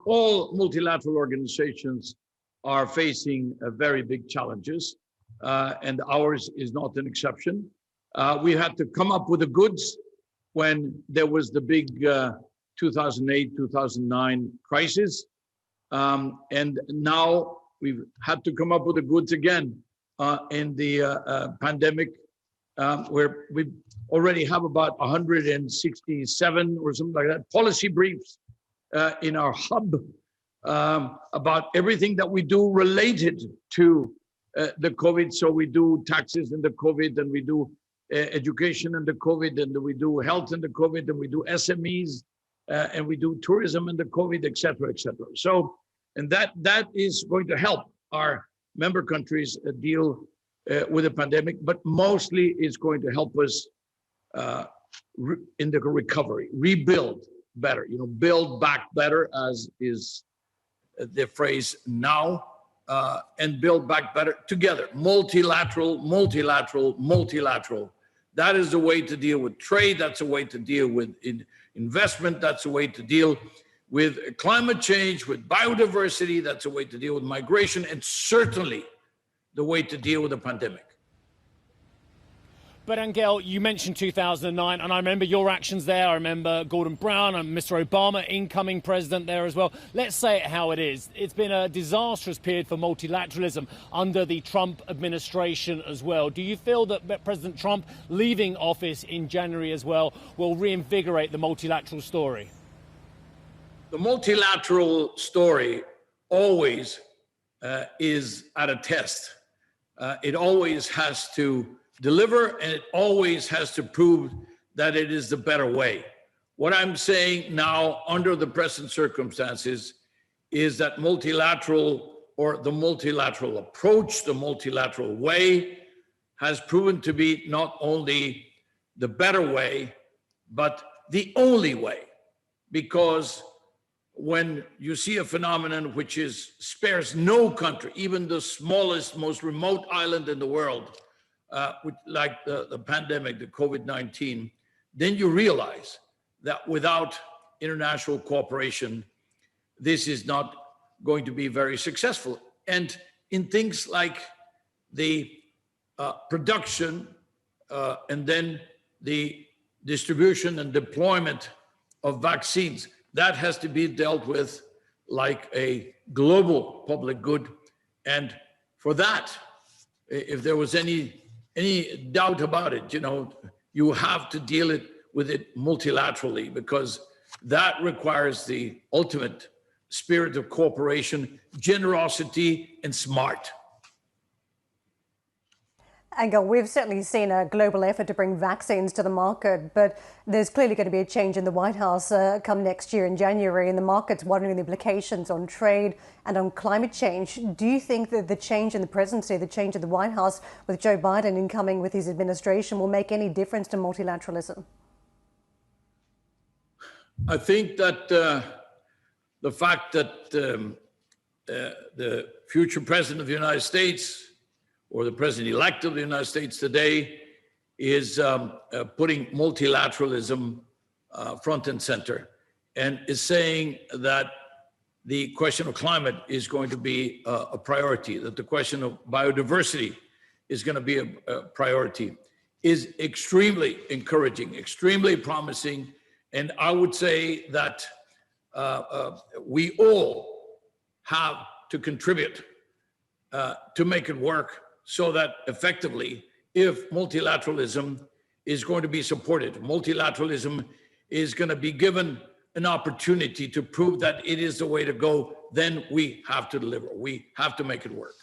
all multilateral organizations are facing very big challenges, and ours is not an exception. We had to come up with the goods when there was the big 2008, 2009 crisis. And now we've had to come up with the goods again in the pandemic, where we already have about 167 or something like that policy briefs in our hub about everything that we do related to the COVID. So we do taxes in the COVID, and we do education in the COVID, and we do health in the COVID, and we do SMEs, and we do tourism in the COVID, et cetera, et cetera. So, and that is going to help our member countries deal with the pandemic, but mostly it's going to help us in the recovery, rebuild better, build back better, as is the phrase now, and build back better together. Multilateral, multilateral, multilateral. That is the way to deal with trade. That's a way to deal with investment. That's a way to deal with climate change, with biodiversity. That's a way to deal with migration, and certainly the way to deal with the pandemic. But Ángel, you mentioned 2009, and I remember your actions there. I remember Gordon Brown and Mr. Obama, incoming president, there as well. Let's say it how it is. It's been a disastrous period for multilateralism under the Trump administration as well. Do you feel that President Trump leaving office in January as well will reinvigorate the multilateral story? The multilateral story always is at a test. It always has to deliver, and it always has to prove that it is the better way. What I'm saying now, under the present circumstances, is that multilateral, or the multilateral approach, the multilateral way, has proven to be not only the better way, but the only way. Because when you see a phenomenon which spares no country, even the smallest, most remote island in the world, like the pandemic, the COVID-19, then you realize that without international cooperation, this is not going to be very successful. And in things like the production and then the distribution and deployment of vaccines, that has to be dealt with like a global public good. And for that, if there was any doubt about it, you have to deal with it multilaterally, because that requires the ultimate spirit of cooperation, generosity, and smart. Ángel, we've certainly seen a global effort to bring vaccines to the market, but there's clearly going to be a change in the White House come next year in January, and the market's wondering the implications on trade and on climate change. Do you think that the change in the presidency, the change in the White House with Joe Biden incoming with his administration, will make any difference to multilateralism? I think that the fact that the future president of the United States, or the president-elect of the United States today, is putting multilateralism front and center, and is saying that the question of climate is going to be a priority, that the question of biodiversity is going to be a priority, is extremely encouraging, extremely promising. And I would say that we all have to contribute to make it work, so that effectively, if multilateralism is going to be supported, multilateralism is going to be given an opportunity to prove that it is the way to go, then we have to deliver. We have to make it work.